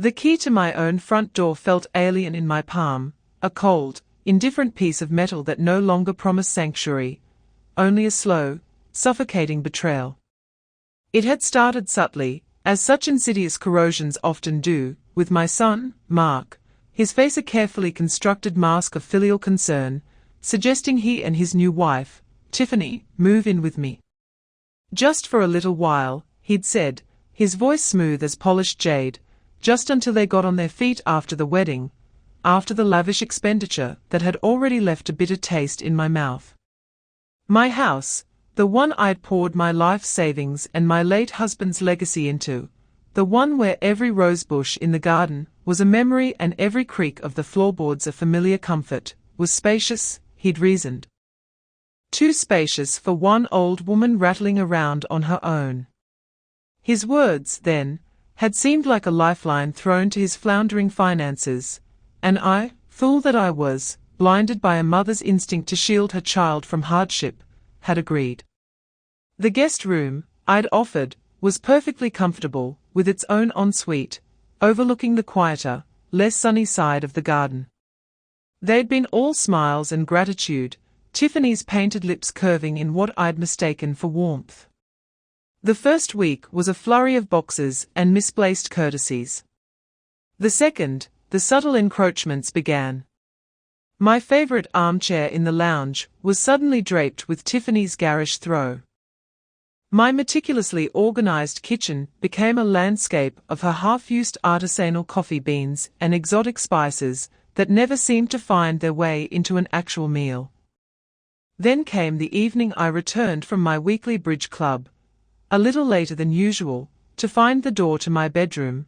The key to my own front door felt alien in my palm, a cold, indifferent piece of metal that no longer promised sanctuary, only a slow, suffocating betrayal. It had started subtly, as such insidious corrosions often do, with my son, Mark, his face a carefully constructed mask of filial concern, suggesting he and his new wife, Tiffany, move in with me. Just for a little while, he'd said, his voice smooth as polished jade, just until they got on their feet after the wedding, after the lavish expenditure that had already left a bitter taste in my mouth. My house, the one I'd poured my life savings and my late husband's legacy into, the one where every rosebush in the garden was a memory and every creak of the floorboards a familiar comfort, was spacious, he'd reasoned. Too spacious for one old woman rattling around on her own. His words, then, had seemed like a lifeline thrown to his floundering finances, and I, fool that I was, blinded by a mother's instinct to shield her child from hardship, had agreed. The guest room, I'd offered, was perfectly comfortable, with its own ensuite, overlooking the quieter, less sunny side of the garden. They'd been all smiles and gratitude, Tiffany's painted lips curving in what I'd mistaken for warmth. The first week was a flurry of boxes and misplaced courtesies. The second, the subtle encroachments began. My favorite armchair in the lounge was suddenly draped with Tiffany's garish throw. My meticulously organized kitchen became a landscape of her half-used artisanal coffee beans and exotic spices that never seemed to find their way into an actual meal. Then came the evening I returned from my weekly bridge club, a little later than usual, to find the door to my bedroom,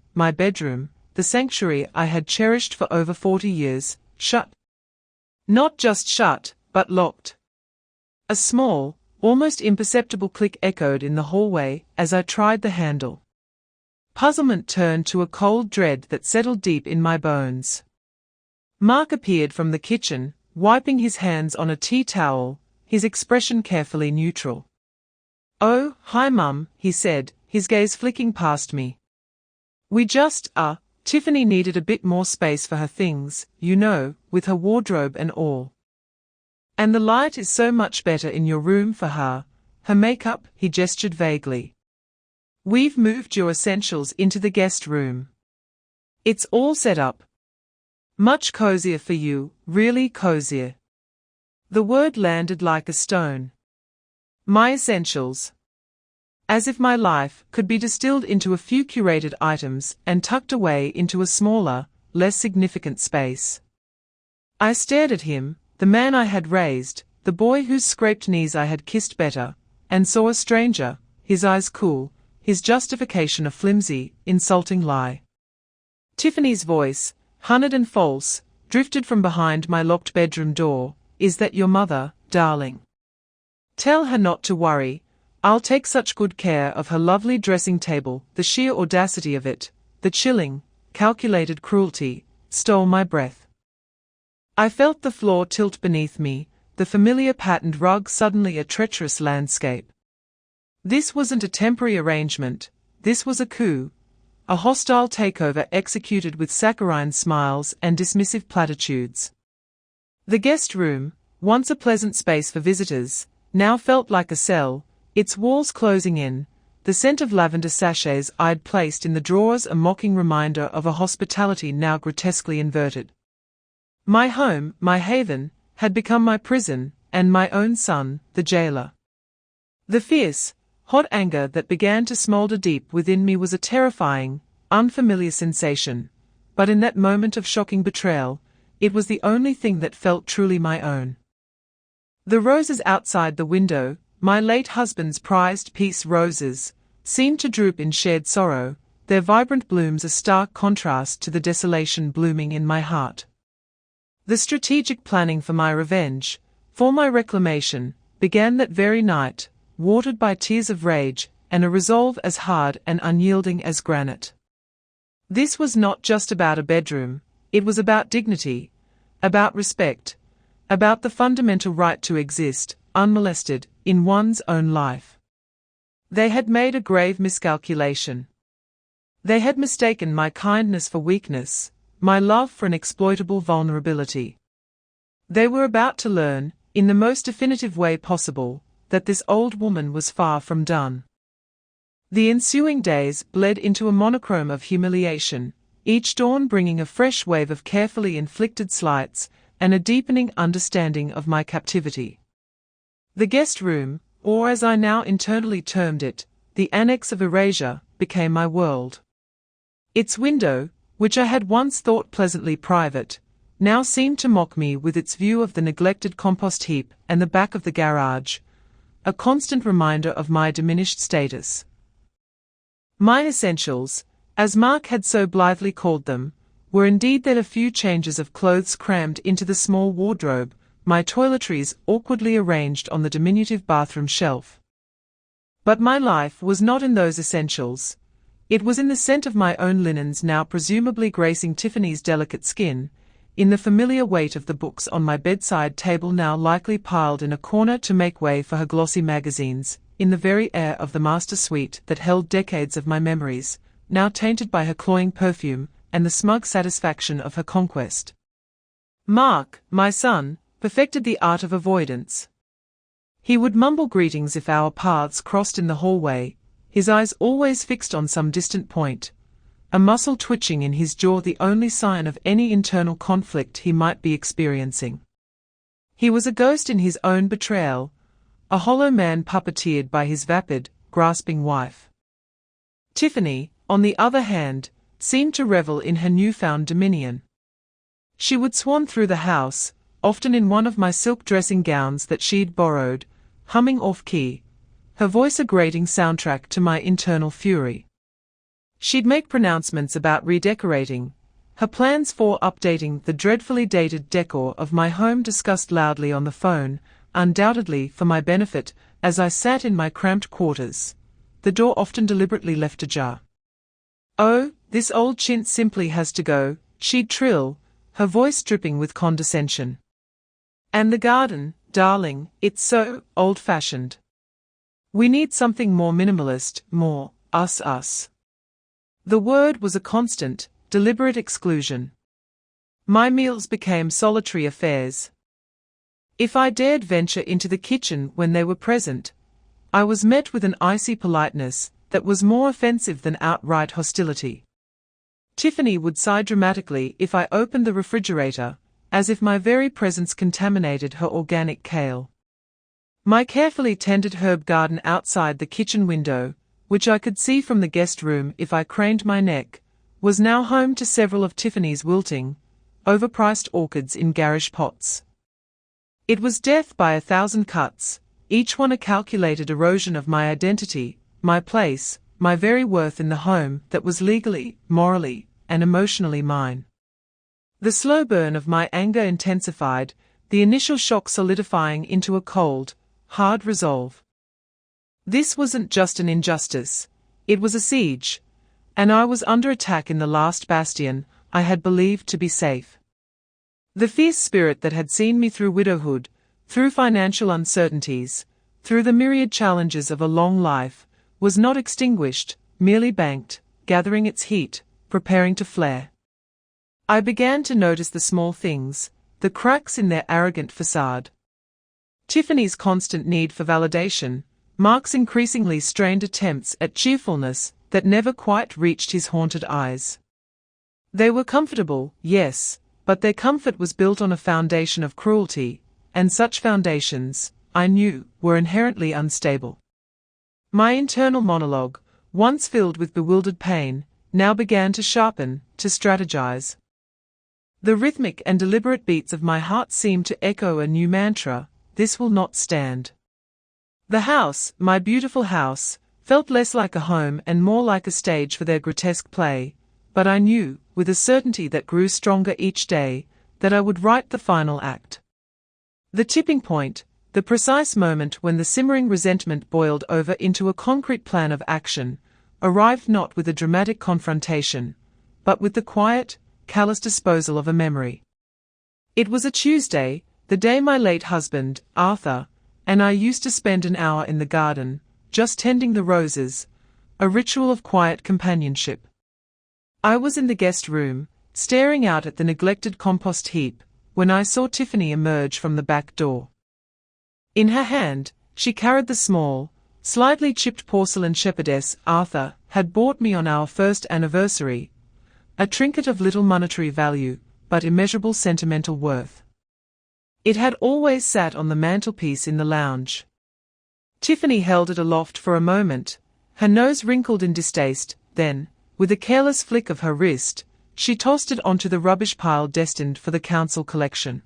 the sanctuary I had cherished for over 40 years, shut. Not just shut, but locked. A small, almost imperceptible click echoed in the hallway as I tried the handle. Puzzlement turned to a cold dread that settled deep in my bones. Mark appeared from the kitchen, wiping his hands on a tea towel, his expression carefully neutral. "Oh, hi Mum," he said, his gaze flicking past me. Tiffany needed a bit more space for her things, you know, with her wardrobe and all. And the light is so much better in your room for her makeup," he gestured vaguely. "We've moved your essentials into the guest room. It's all set up. Much cozier for you, really cozier." The word landed like a stone. My essentials. As if my life could be distilled into a few curated items and tucked away into a smaller, less significant space. I stared at him, the man I had raised, the boy whose scraped knees I had kissed better, and saw a stranger, his eyes cool, his justification a flimsy, insulting lie. Tiffany's voice, hunted and false, drifted from behind my locked bedroom door. "Is that your mother, darling? Tell her not to worry. I'll take such good care of her lovely dressing table." The sheer audacity of it, the chilling, calculated cruelty, stole my breath. I felt the floor tilt beneath me, the familiar patterned rug suddenly a treacherous landscape. This wasn't a temporary arrangement, this was a coup, a hostile takeover executed with saccharine smiles and dismissive platitudes. The guest room, once a pleasant space for visitors, now felt like a cell, its walls closing in, the scent of lavender sachets I'd placed in the drawers a mocking reminder of a hospitality now grotesquely inverted. My home, my haven, had become my prison, and my own son, the jailer. The fierce, hot anger that began to smolder deep within me was a terrifying, unfamiliar sensation, but in that moment of shocking betrayal, it was the only thing that felt truly my own. The roses outside the window, my late husband's prized peace roses, seemed to droop in shared sorrow, their vibrant blooms a stark contrast to the desolation blooming in my heart. The strategic planning for my revenge, for my reclamation, began that very night, watered by tears of rage and a resolve as hard and unyielding as granite. This was not just about a bedroom, it was about dignity, about respect, about the fundamental right to exist, unmolested, in one's own life. They had made a grave miscalculation. They had mistaken my kindness for weakness, my love for an exploitable vulnerability. They were about to learn, in the most definitive way possible, that this old woman was far from done. The ensuing days bled into a monochrome of humiliation, each dawn bringing a fresh wave of carefully inflicted slights and a deepening understanding of my captivity. The guest room, or as I now internally termed it, the annex of erasure, became my world. Its window, which I had once thought pleasantly private, now seemed to mock me with its view of the neglected compost heap and the back of the garage, a constant reminder of my diminished status. My essentials, as Mark had so blithely called them, were indeed then a few changes of clothes crammed into the small wardrobe, my toiletries awkwardly arranged on the diminutive bathroom shelf. But my life was not in those essentials. It was in the scent of my own linens now presumably gracing Tiffany's delicate skin, in the familiar weight of the books on my bedside table now likely piled in a corner to make way for her glossy magazines, in the very air of the master suite that held decades of my memories, now tainted by her cloying perfume and the smug satisfaction of her conquest. Mark, my son, perfected the art of avoidance. He would mumble greetings if our paths crossed in the hallway, his eyes always fixed on some distant point, a muscle twitching in his jaw the only sign of any internal conflict he might be experiencing. He was a ghost in his own betrayal, a hollow man puppeteered by his vapid, grasping wife. Tiffany, on the other hand, seemed to revel in her newfound dominion. She would swan through the house, often in one of my silk dressing gowns that she'd borrowed, humming off-key, her voice a grating soundtrack to my internal fury. She'd make pronouncements about redecorating, her plans for updating the dreadfully dated decor of my home discussed loudly on the phone, undoubtedly for my benefit as I sat in my cramped quarters, the door often deliberately left ajar. "Oh, this old chint simply has to go," she'd trill, her voice dripping with condescension. "And the garden, darling, it's so old-fashioned. We need something more minimalist, more us. The word was a constant, deliberate exclusion. My meals became solitary affairs. If I dared venture into the kitchen when they were present, I was met with an icy politeness that was more offensive than outright hostility. Tiffany would sigh dramatically if I opened the refrigerator, as if my very presence contaminated her organic kale. My carefully tended herb garden outside the kitchen window, which I could see from the guest room if I craned my neck, was now home to several of Tiffany's wilting, overpriced orchids in garish pots. It was death by 1,000 cuts, each one a calculated erosion of my identity, my place, my very worth in the home that was legally, morally, and emotionally mine. The slow burn of my anger intensified, the initial shock solidifying into a cold, hard resolve. This wasn't just an injustice, it was a siege, and I was under attack in the last bastion I had believed to be safe. The fierce spirit that had seen me through widowhood, through financial uncertainties, through the myriad challenges of a long life, was not extinguished, merely banked, gathering its heat, preparing to flare. I began to notice the small things, the cracks in their arrogant facade. Tiffany's constant need for validation, Mark's increasingly strained attempts at cheerfulness that never quite reached his haunted eyes. They were comfortable, yes, but their comfort was built on a foundation of cruelty, and such foundations, I knew, were inherently unstable. My internal monologue, once filled with bewildered pain, now began to sharpen, to strategize. The rhythmic and deliberate beats of my heart seemed to echo a new mantra: this will not stand. The house, my beautiful house, felt less like a home and more like a stage for their grotesque play, but I knew, with a certainty that grew stronger each day, that I would write the final act. The tipping point, the precise moment when the simmering resentment boiled over into a concrete plan of action, arrived not with a dramatic confrontation, but with the quiet, callous disposal of a memory. It was a Tuesday, the day my late husband, Arthur, and I used to spend an hour in the garden, just tending the roses, a ritual of quiet companionship. I was in the guest room, staring out at the neglected compost heap, when I saw Tiffany emerge from the back door. In her hand, she carried the small, slightly chipped porcelain shepherdess Arthur had bought me on our first anniversary, a trinket of little monetary value, but immeasurable sentimental worth. It had always sat on the mantelpiece in the lounge. Tiffany held it aloft for a moment, her nose wrinkled in distaste, then, with a careless flick of her wrist, she tossed it onto the rubbish pile destined for the council collection.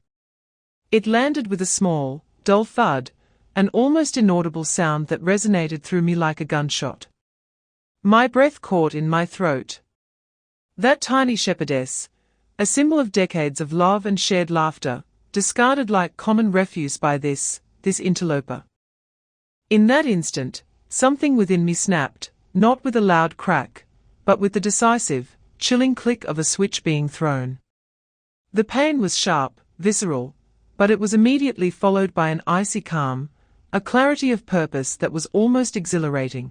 It landed with a small, dull thud, an almost inaudible sound that resonated through me like a gunshot. My breath caught in my throat. That tiny shepherdess, a symbol of decades of love and shared laughter, discarded like common refuse by this interloper. In that instant, something within me snapped, not with a loud crack, but with the decisive, chilling click of a switch being thrown. The pain was sharp, visceral, but it was immediately followed by an icy calm, a clarity of purpose that was almost exhilarating.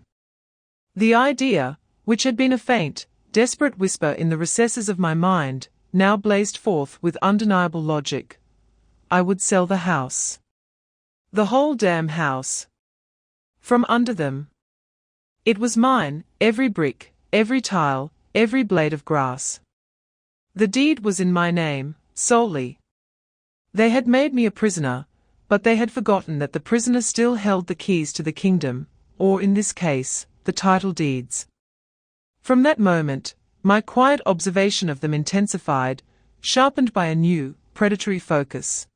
The idea, which had been a faint, desperate whisper in the recesses of my mind, now blazed forth with undeniable logic. I would sell the house. The whole damn house. From under them. It was mine, every brick, every tile, every blade of grass. The deed was in my name, solely. They had made me a prisoner, but they had forgotten that the prisoner still held the keys to the kingdom, or in this case, the title deeds. From that moment, my quiet observation of them intensified, sharpened by a new, predatory focus.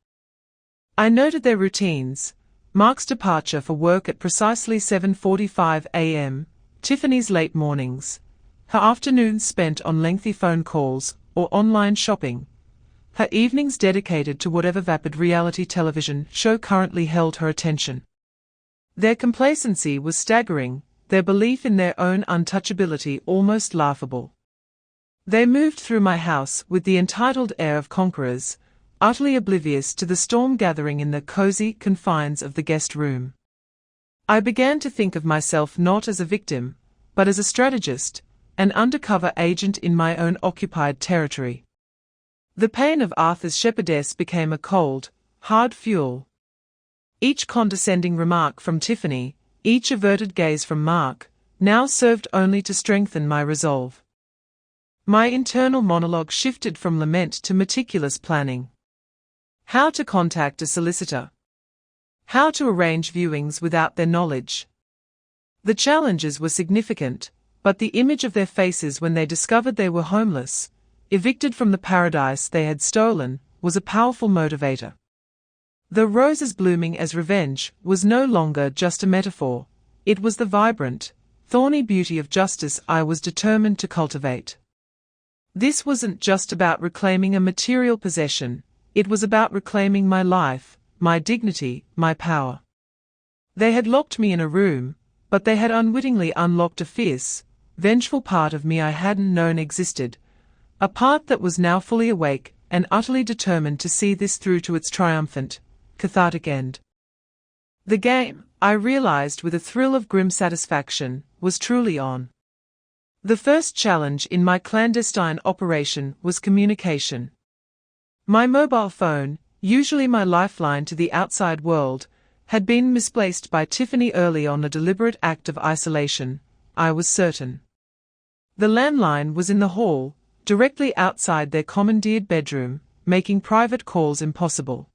I noted their routines: Mark's departure for work at precisely 7:45 a.m., Tiffany's late mornings, her afternoons spent on lengthy phone calls or online shopping, her evenings dedicated to whatever vapid reality television show currently held her attention. Their complacency was staggering, their belief in their own untouchability almost laughable. They moved through my house with the entitled air of conquerors, utterly oblivious to the storm gathering in the cozy confines of the guest room. I began to think of myself not as a victim, but as a strategist, an undercover agent in my own occupied territory. The pain of Arthur's shepherdess became a cold, hard fuel. Each condescending remark from Tiffany, each averted gaze from Mark, now served only to strengthen my resolve. My internal monologue shifted from lament to meticulous planning. How to contact a solicitor. How to arrange viewings without their knowledge. The challenges were significant, but the image of their faces when they discovered they were homeless, evicted from the paradise they had stolen, was a powerful motivator. The roses blooming as revenge was no longer just a metaphor, it was the vibrant, thorny beauty of justice I was determined to cultivate. This wasn't just about reclaiming a material possession, it was about reclaiming my life, my dignity, my power. They had locked me in a room, but they had unwittingly unlocked a fierce, vengeful part of me I hadn't known existed, a part that was now fully awake and utterly determined to see this through to its triumphant, cathartic end. The game, I realized with a thrill of grim satisfaction, was truly on. The first challenge in my clandestine operation was communication. My mobile phone, usually my lifeline to the outside world, had been misplaced by Tiffany early on, a deliberate act of isolation, I was certain. The landline was in the hall, directly outside their commandeered bedroom, making private calls impossible.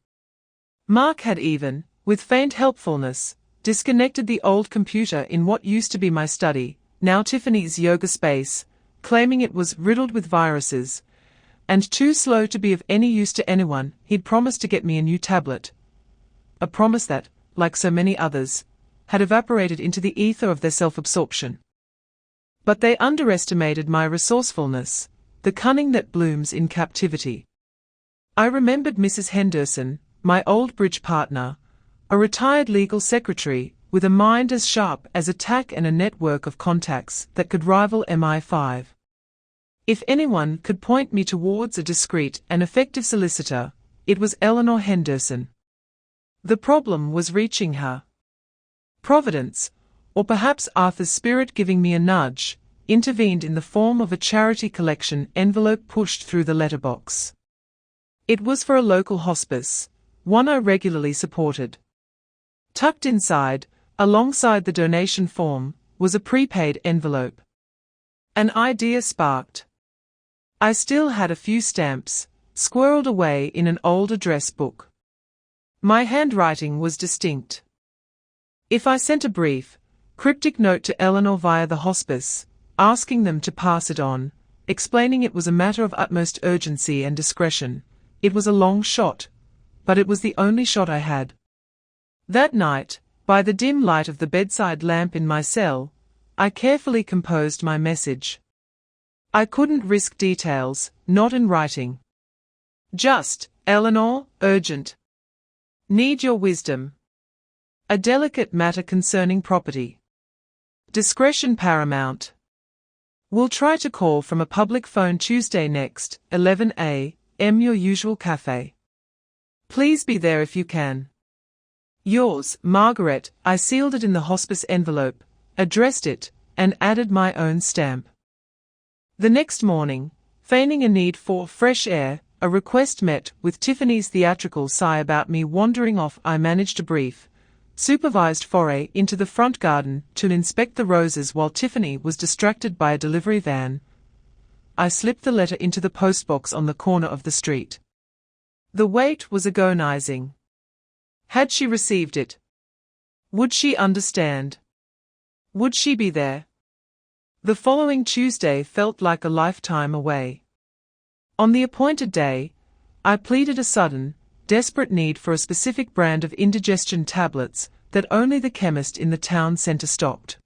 Mark had even, with faint helpfulness, disconnected the old computer in what used to be my study, now Tiffany's yoga space, claiming it was riddled with viruses, and too slow to be of any use to anyone. He'd promised to get me a new tablet. A promise that, like so many others, had evaporated into the ether of their self-absorption. But they underestimated my resourcefulness, the cunning that blooms in captivity. I remembered Mrs. Henderson, my old bridge partner, a retired legal secretary, with a mind as sharp as a tack and a network of contacts that could rival MI5. If anyone could point me towards a discreet and effective solicitor, it was Eleanor Henderson. The problem was reaching her. Providence, or perhaps Arthur's spirit giving me a nudge, intervened in the form of a charity collection envelope pushed through the letterbox. It was for a local hospice, one I regularly supported. Tucked inside, alongside the donation form, was a prepaid envelope. An idea sparked. I still had a few stamps, squirreled away in an old address book. My handwriting was distinct. If I sent a brief, cryptic note to Eleanor via the hospice, asking them to pass it on, explaining it was a matter of utmost urgency and discretion, it was a long shot, but it was the only shot I had. That night, by the dim light of the bedside lamp in my cell, I carefully composed my message. I couldn't risk details, not in writing. Just, Eleanor, urgent. Need your wisdom. A delicate matter concerning property. Discretion paramount. Will try to call from a public phone Tuesday next, 11 a.m. your usual cafe. Please be there if you can. Yours, Margaret. I sealed it in the hospice envelope, addressed it, and added my own stamp. The next morning, feigning a need for fresh air, a request met with Tiffany's theatrical sigh about me wandering off. I managed a brief, supervised foray into the front garden to inspect the roses while Tiffany was distracted by a delivery van. I slipped the letter into the postbox on the corner of the street. The wait was agonizing. Had she received it? Would she understand? Would she be there? The following Tuesday felt like a lifetime away. On the appointed day, I pleaded a sudden, desperate need for a specific brand of indigestion tablets that only the chemist in the town centre stocked.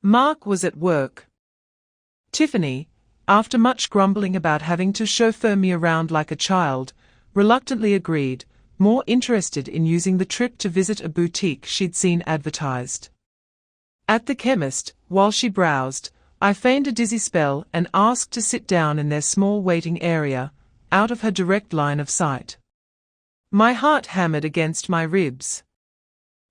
Mark was at work. Tiffany, after much grumbling about having to chauffeur me around like a child, reluctantly agreed, more interested in using the trip to visit a boutique she'd seen advertised. At the chemist, while she browsed, I feigned a dizzy spell and asked to sit down in their small waiting area, out of her direct line of sight. My heart hammered against my ribs.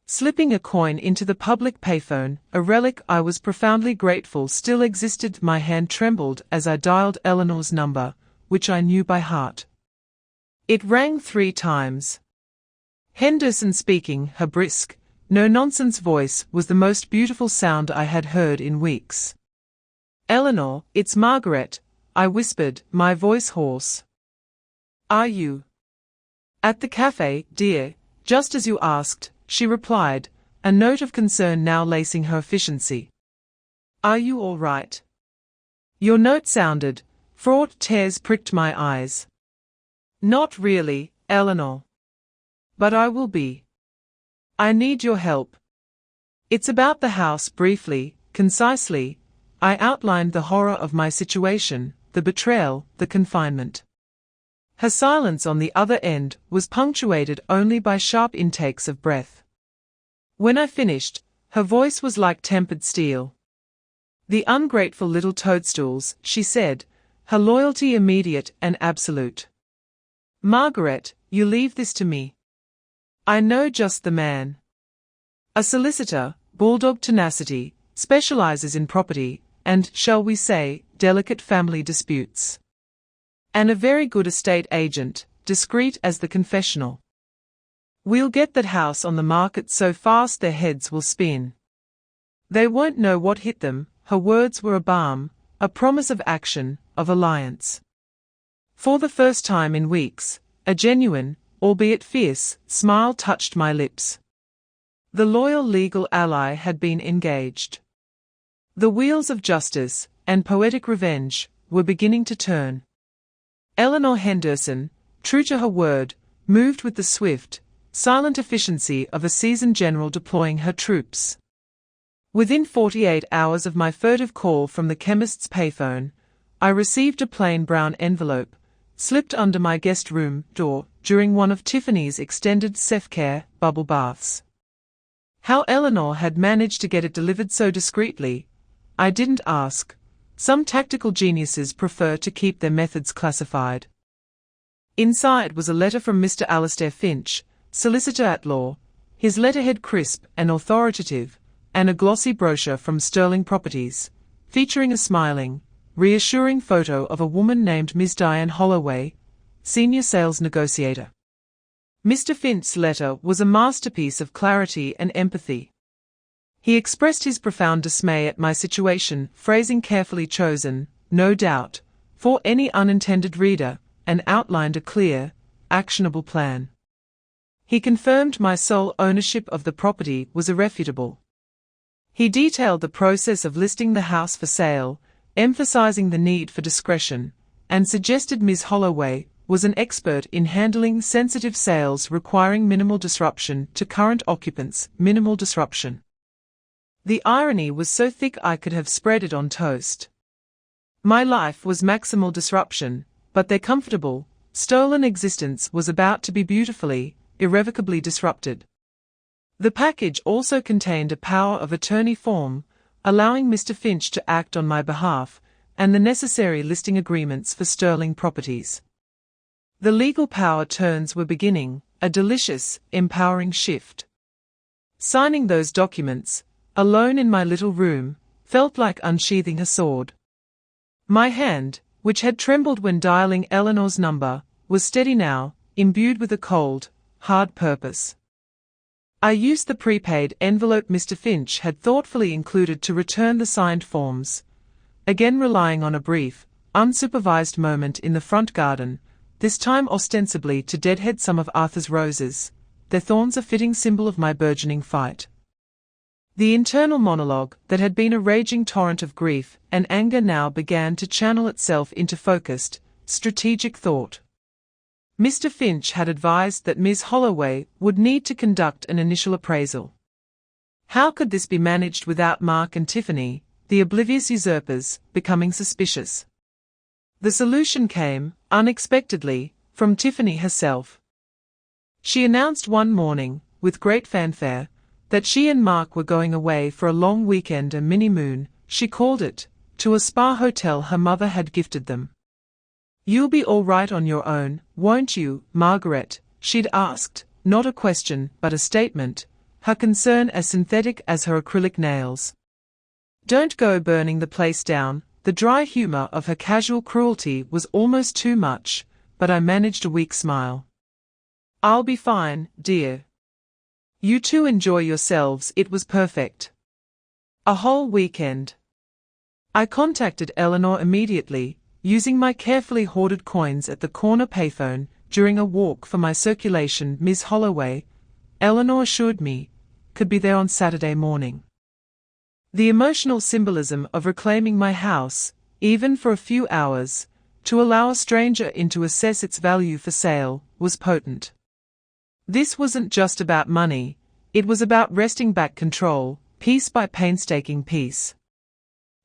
Slipping a coin into the public payphone, a relic I was profoundly grateful still existed. My hand trembled as I dialed Eleanor's number, which I knew by heart. It rang 3 times. Henderson speaking. Her brisk, no-nonsense voice was the most beautiful sound I had heard in weeks. Eleanor, it's Margaret, I whispered, my voice hoarse. Are you at the cafe, dear? Just as you asked, she replied, a note of concern now lacing her efficiency. Are you all right? Your note sounded, fraught. Tears pricked my eyes. Not really, Eleanor. But I will be. I need your help. It's about the house. Briefly, concisely, I outlined the horror of my situation, the betrayal, the confinement. Her silence on the other end was punctuated only by sharp intakes of breath. When I finished, her voice was like tempered steel. The ungrateful little toadstools, she said, her loyalty immediate and absolute. Margaret, you leave this to me. I know just the man. A solicitor, bulldog tenacity, specializes in property, and, shall we say, delicate family disputes. And a very good estate agent, discreet as the confessional. We'll get that house on the market so fast their heads will spin. They won't know what hit them. Her words were a balm, a promise of action, of alliance. For the first time in weeks, a genuine, albeit fierce, smile touched my lips. The loyal legal ally had been engaged. The wheels of justice, and poetic revenge, were beginning to turn. Eleanor Henderson, true to her word, moved with the swift, silent efficiency of a seasoned general deploying her troops. Within 48 hours of my furtive call from the chemist's payphone, I received a plain brown envelope, slipped under my guest room door during one of Tiffany's extended self-care bubble baths. How Eleanor had managed to get it delivered so discreetly, I didn't ask. Some tactical geniuses prefer to keep their methods classified. Inside was a letter from Mr. Alastair Finch, solicitor at law, his letterhead crisp and authoritative, and a glossy brochure from Sterling Properties, featuring a smiling, reassuring photo of a woman named Ms. Diane Holloway, senior sales negotiator. Mr. Finch's letter was a masterpiece of clarity and empathy. He expressed his profound dismay at my situation, phrasing carefully chosen, no doubt, for any unintended reader, and outlined a clear, actionable plan. He confirmed my sole ownership of the property was irrefutable. He detailed the process of listing the house for sale, emphasizing the need for discretion, and suggested Ms. Holloway was an expert in handling sensitive sales requiring minimal disruption to current occupants. Minimal disruption. The irony was so thick I could have spread it on toast. My life was maximal disruption, but their comfortable, stolen existence was about to be beautifully, irrevocably disrupted. The package also contained a power of attorney form, allowing Mr. Finch to act on my behalf, and the necessary listing agreements for Sterling Properties. The legal power turns were beginning, a delicious, empowering shift. Signing those documents, alone in my little room, felt like unsheathing a sword. My hand, which had trembled when dialing Eleanor's number, was steady now, imbued with a cold, hard purpose. I used the prepaid envelope Mr. Finch had thoughtfully included to return the signed forms, again relying on a brief, unsupervised moment in the front garden, this time ostensibly to deadhead some of Arthur's roses, their thorns a fitting symbol of my burgeoning fight. The internal monologue that had been a raging torrent of grief and anger now began to channel itself into focused, strategic thought. Mr. Finch had advised that Ms. Holloway would need to conduct an initial appraisal. How could this be managed without Mark and Tiffany, the oblivious usurpers, becoming suspicious? The solution came, unexpectedly, from Tiffany herself. She announced one morning, with great fanfare, that she and Mark were going away for a long weekend, a mini-moon, she called it, to a spa hotel her mother had gifted them. "You'll be all right on your own, won't you, Margaret?" she'd asked, not a question but a statement, her concern as synthetic as her acrylic nails. "Don't go burning the place down." The dry humor of her casual cruelty was almost too much, but I managed a weak smile. "I'll be fine, dear. You two enjoy yourselves." It was perfect. A whole weekend. I contacted Eleanor immediately, using my carefully hoarded coins at the corner payphone during a walk for my circulation. Ms. Holloway, Eleanor assured me, could be there on Saturday morning. The emotional symbolism of reclaiming my house, even for a few hours, to allow a stranger in to assess its value for sale, was potent. This wasn't just about money, it was about wresting back control, piece by painstaking piece.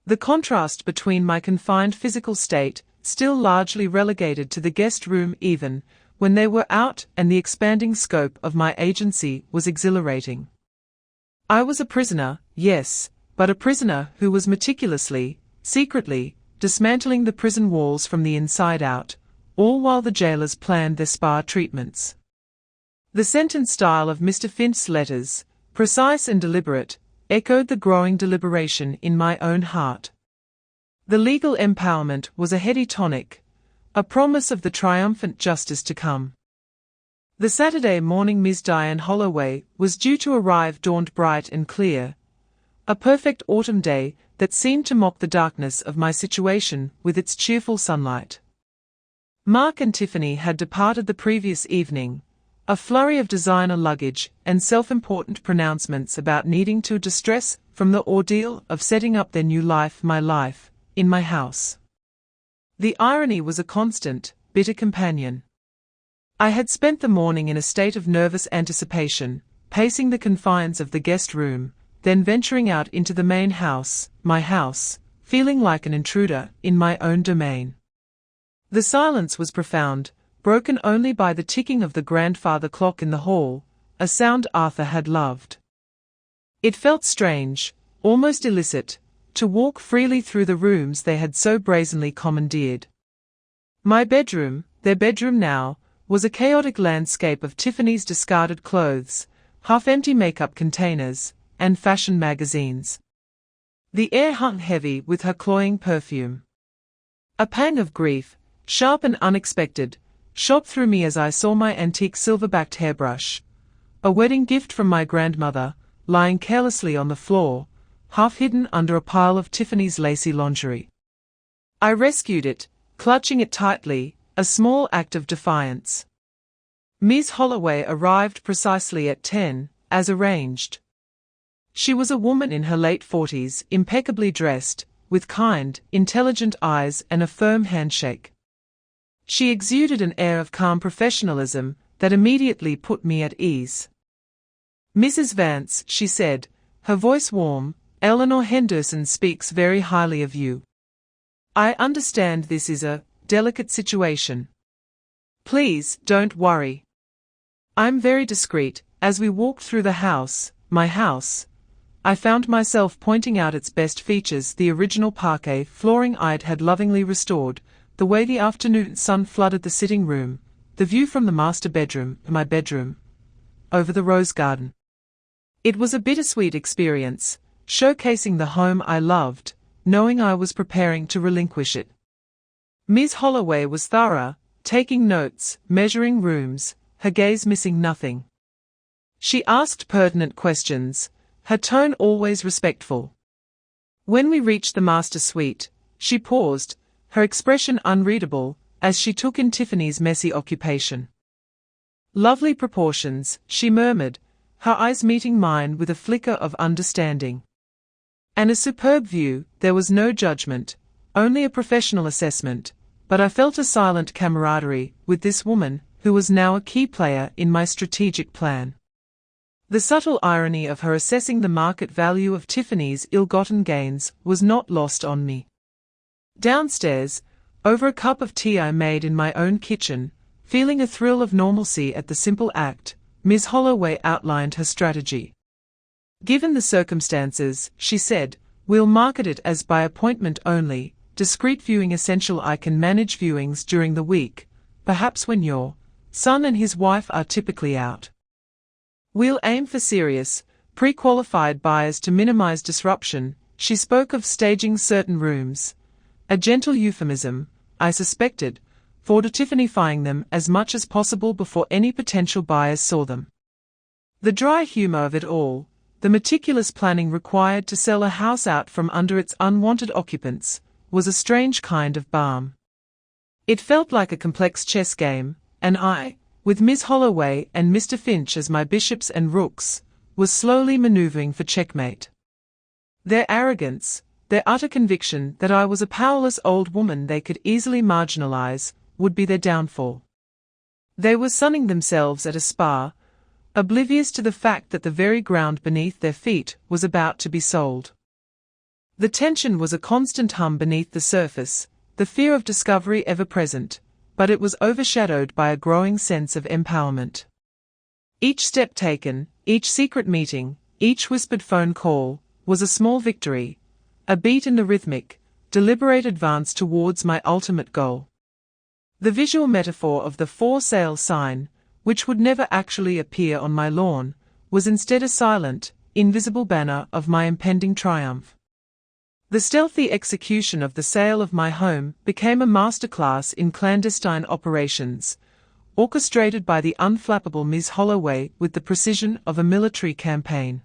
The contrast between my confined physical state, still largely relegated to the guest room even when they were out, and the expanding scope of my agency was exhilarating. I was a prisoner, yes, but a prisoner who was meticulously, secretly, dismantling the prison walls from the inside out, all while the jailers planned their spa treatments. The sentence style of Mr. Finch's letters, precise and deliberate, echoed the growing deliberation in my own heart. The legal empowerment was a heady tonic, a promise of the triumphant justice to come. The Saturday morning Ms. Diane Holloway was due to arrive dawned bright and clear, a perfect autumn day that seemed to mock the darkness of my situation with its cheerful sunlight. Mark and Tiffany had departed the previous evening, a flurry of designer luggage and self-important pronouncements about needing to distress from the ordeal of setting up their new life, in my house. The irony was a constant, bitter companion. I had spent the morning in a state of nervous anticipation, pacing the confines of the guest room, then venturing out into the main house, my house, feeling like an intruder in my own domain. The silence was profound, broken only by the ticking of the grandfather clock in the hall, a sound Arthur had loved. It felt strange, almost illicit, to walk freely through the rooms they had so brazenly commandeered. My bedroom, their bedroom now, was a chaotic landscape of Tiffany's discarded clothes, half-empty makeup containers, and fashion magazines. The air hung heavy with her cloying perfume. A pang of grief, sharp and unexpected, shot through me as I saw my antique silver-backed hairbrush, a wedding gift from my grandmother, lying carelessly on the floor, half hidden under a pile of Tiffany's lacy lingerie. I rescued it, clutching it tightly, a small act of defiance. Ms. Holloway arrived precisely at 10, as arranged. She was a woman in her late 40s, impeccably dressed, with kind, intelligent eyes and a firm handshake. She exuded an air of calm professionalism that immediately put me at ease. "Mrs. Vance," she said, her voice warm, "Eleanor Henderson speaks very highly of you. I understand this is a delicate situation. Please, don't worry. I'm very discreet." As we walked through the house, my house, I found myself pointing out its best features: the original parquet flooring I'd had lovingly restored, the way the afternoon sun flooded the sitting room, the view from the master bedroom, my bedroom, over the rose garden. It was a bittersweet experience, showcasing the home I loved, knowing I was preparing to relinquish it. Ms. Holloway was thorough, taking notes, measuring rooms, her gaze missing nothing. She asked pertinent questions, her tone always respectful. When we reached the master suite, she paused, her expression unreadable, as she took in Tiffany's messy occupation. "Lovely proportions," she murmured, her eyes meeting mine with a flicker of understanding. "And a superb view." There was no judgment, only a professional assessment, but I felt a silent camaraderie with this woman, who was now a key player in my strategic plan. The subtle irony of her assessing the market value of Tiffany's ill-gotten gains was not lost on me. Downstairs, over a cup of tea I made in my own kitchen, feeling a thrill of normalcy at the simple act, Ms. Holloway outlined her strategy. "Given the circumstances," she said, "we'll market it as by appointment only, discreet viewing essential. I can manage viewings during the week, perhaps when your son and his wife are typically out. We'll aim for serious, pre-qualified buyers to minimize disruption." She spoke of staging certain rooms, a gentle euphemism, I suspected, for Tiffanyfying them as much as possible before any potential buyers saw them. The dry humor of it all, the meticulous planning required to sell a house out from under its unwanted occupants, was a strange kind of balm. It felt like a complex chess game, and I, with Miss Holloway and Mr. Finch as my bishops and rooks, was slowly maneuvering for checkmate. Their arrogance, their utter conviction that I was a powerless old woman they could easily marginalize, would be their downfall. They were sunning themselves at a spa, oblivious to the fact that the very ground beneath their feet was about to be sold. The tension was a constant hum beneath the surface, the fear of discovery ever present, but it was overshadowed by a growing sense of empowerment. Each step taken, each secret meeting, each whispered phone call, was a small victory, a beat in the rhythmic, deliberate advance towards my ultimate goal. The visual metaphor of the for sale sign, which would never actually appear on my lawn, was instead a silent, invisible banner of my impending triumph. The stealthy execution of the sale of my home became a masterclass in clandestine operations, orchestrated by the unflappable Ms. Holloway with the precision of a military campaign.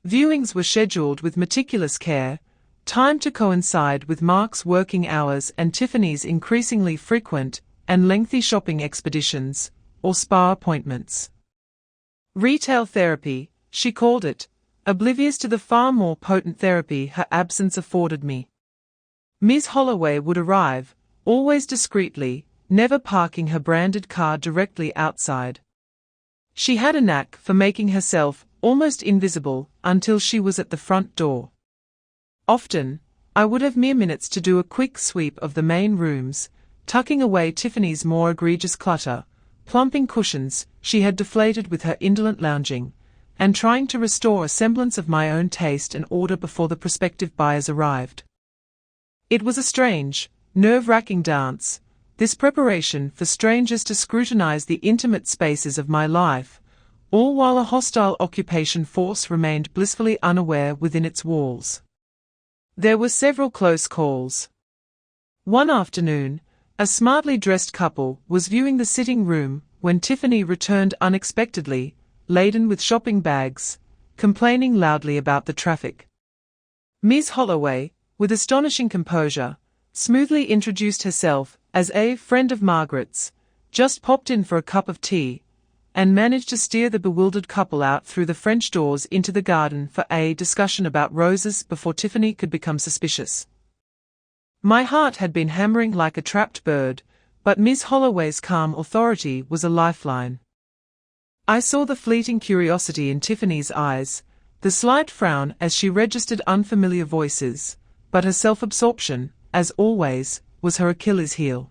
Viewings were scheduled with meticulous care, timed to coincide with Mark's working hours and Tiffany's increasingly frequent and lengthy shopping expeditions, or spa appointments. Retail therapy, she called it, oblivious to the far more potent therapy her absence afforded me. Ms. Holloway would arrive, always discreetly, never parking her branded car directly outside. She had a knack for making herself almost invisible until she was at the front door. Often, I would have mere minutes to do a quick sweep of the main rooms, tucking away Tiffany's more egregious clutter, plumping cushions she had deflated with her indolent lounging, and trying to restore a semblance of my own taste and order before the prospective buyers arrived. It was a strange, nerve-wracking dance, this preparation for strangers to scrutinize the intimate spaces of my life, all while a hostile occupation force remained blissfully unaware within its walls. There were several close calls. One afternoon, a smartly dressed couple was viewing the sitting room when Tiffany returned unexpectedly, laden with shopping bags, complaining loudly about the traffic. Ms. Holloway, with astonishing composure, smoothly introduced herself as a friend of Margaret's, just popped in for a cup of tea, and managed to steer the bewildered couple out through the French doors into the garden for a discussion about roses before Tiffany could become suspicious. My heart had been hammering like a trapped bird, but Miss Holloway's calm authority was a lifeline. I saw the fleeting curiosity in Tiffany's eyes, the slight frown as she registered unfamiliar voices, but her self-absorption, as always, was her Achilles heel.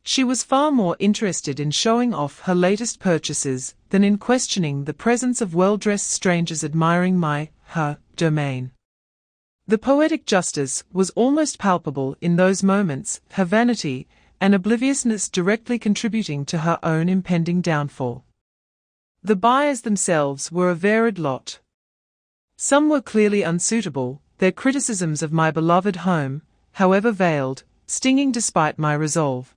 She was far more interested in showing off her latest purchases than in questioning the presence of well-dressed strangers admiring her domain. The poetic justice was almost palpable in those moments, her vanity and obliviousness directly contributing to her own impending downfall. The buyers themselves were a varied lot. Some were clearly unsuitable, their criticisms of my beloved home, however veiled, stinging despite my resolve.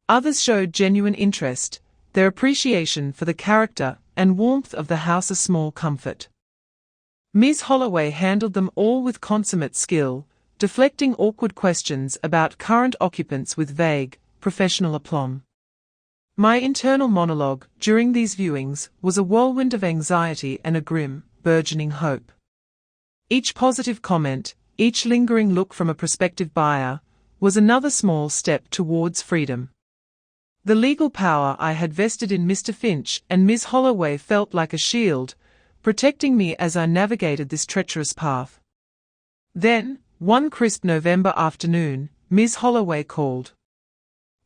Others showed genuine interest, their appreciation for the character and warmth of the house a small comfort. Ms. Holloway handled them all with consummate skill, deflecting awkward questions about current occupants with vague, professional aplomb. My internal monologue during these viewings was a whirlwind of anxiety and a grim, burgeoning hope. Each positive comment, each lingering look from a prospective buyer, was another small step towards freedom. The legal power I had vested in Mr. Finch and Miss Holloway felt like a shield, protecting me as I navigated this treacherous path. Then, one crisp November afternoon, Miss Holloway called.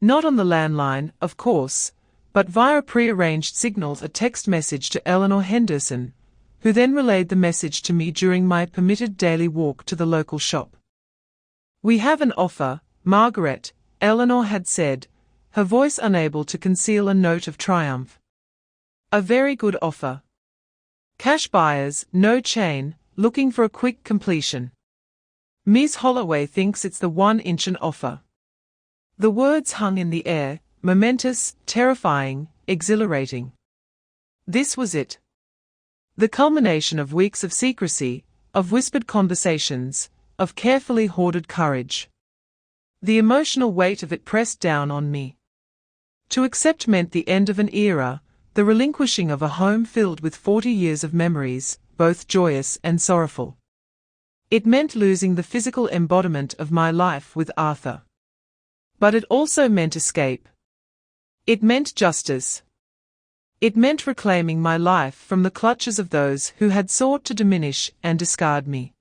Not on the landline, of course, but via pre-arranged signals, a text message to Eleanor Henderson, who then relayed the message to me during my permitted daily walk to the local shop. "We have an offer, Margaret," Eleanor had said, her voice unable to conceal a note of triumph. "A very good offer. Cash buyers, no chain, looking for a quick completion. Miss Holloway thinks it's the one-inch offer." The words hung in the air, momentous, terrifying, exhilarating. This was it. The culmination of weeks of secrecy, of whispered conversations, of carefully hoarded courage. The emotional weight of it pressed down on me. To accept meant the end of an era, the relinquishing of a home filled with 40 years of memories, both joyous and sorrowful. It meant losing the physical embodiment of my life with Arthur. But it also meant escape. It meant justice. It meant reclaiming my life from the clutches of those who had sought to diminish and discard me.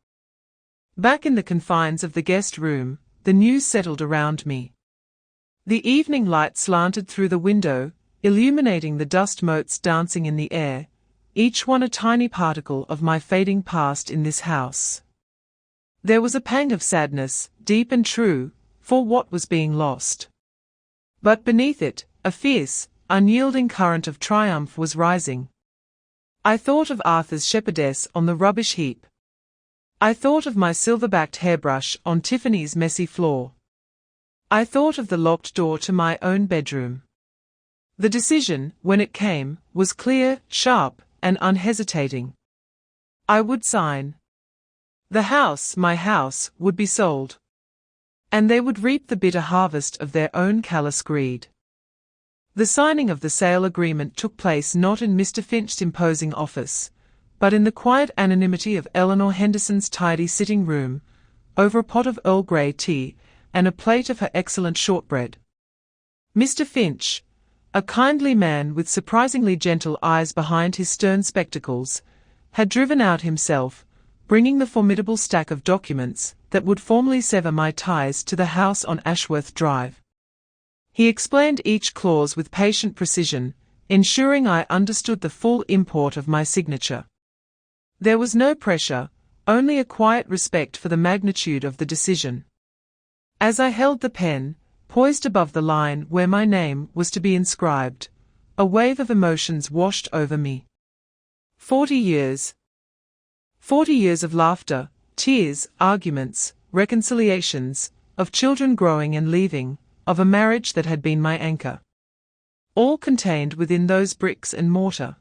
Back in the confines of the guest room, the news settled around me. The evening light slanted through the window, illuminating the dust motes dancing in the air, each one a tiny particle of my fading past in this house. There was a pang of sadness, deep and true, for what was being lost. But beneath it, a fierce, unyielding current of triumph was rising. I thought of Arthur's shepherdess on the rubbish heap. I thought of my silver-backed hairbrush on Tiffany's messy floor. I thought of the locked door to my own bedroom. The decision, when it came, was clear, sharp, and unhesitating. I would sign. The house, my house, would be sold. And they would reap the bitter harvest of their own callous greed. The signing of the sale agreement took place not in Mr. Finch's imposing office, but in the quiet anonymity of Eleanor Henderson's tidy sitting room, over a pot of Earl Grey tea and a plate of her excellent shortbread. Mr. Finch, a kindly man with surprisingly gentle eyes behind his stern spectacles, had driven out himself, bringing the formidable stack of documents that would formally sever my ties to the house on Ashworth Drive. He explained each clause with patient precision, ensuring I understood the full import of my signature. There was no pressure, only a quiet respect for the magnitude of the decision. As I held the pen, poised above the line where my name was to be inscribed, a wave of emotions washed over me. 40 years. 40 years of laughter, tears, arguments, reconciliations, of children growing and leaving, of a marriage that had been my anchor. All contained within those bricks and mortar.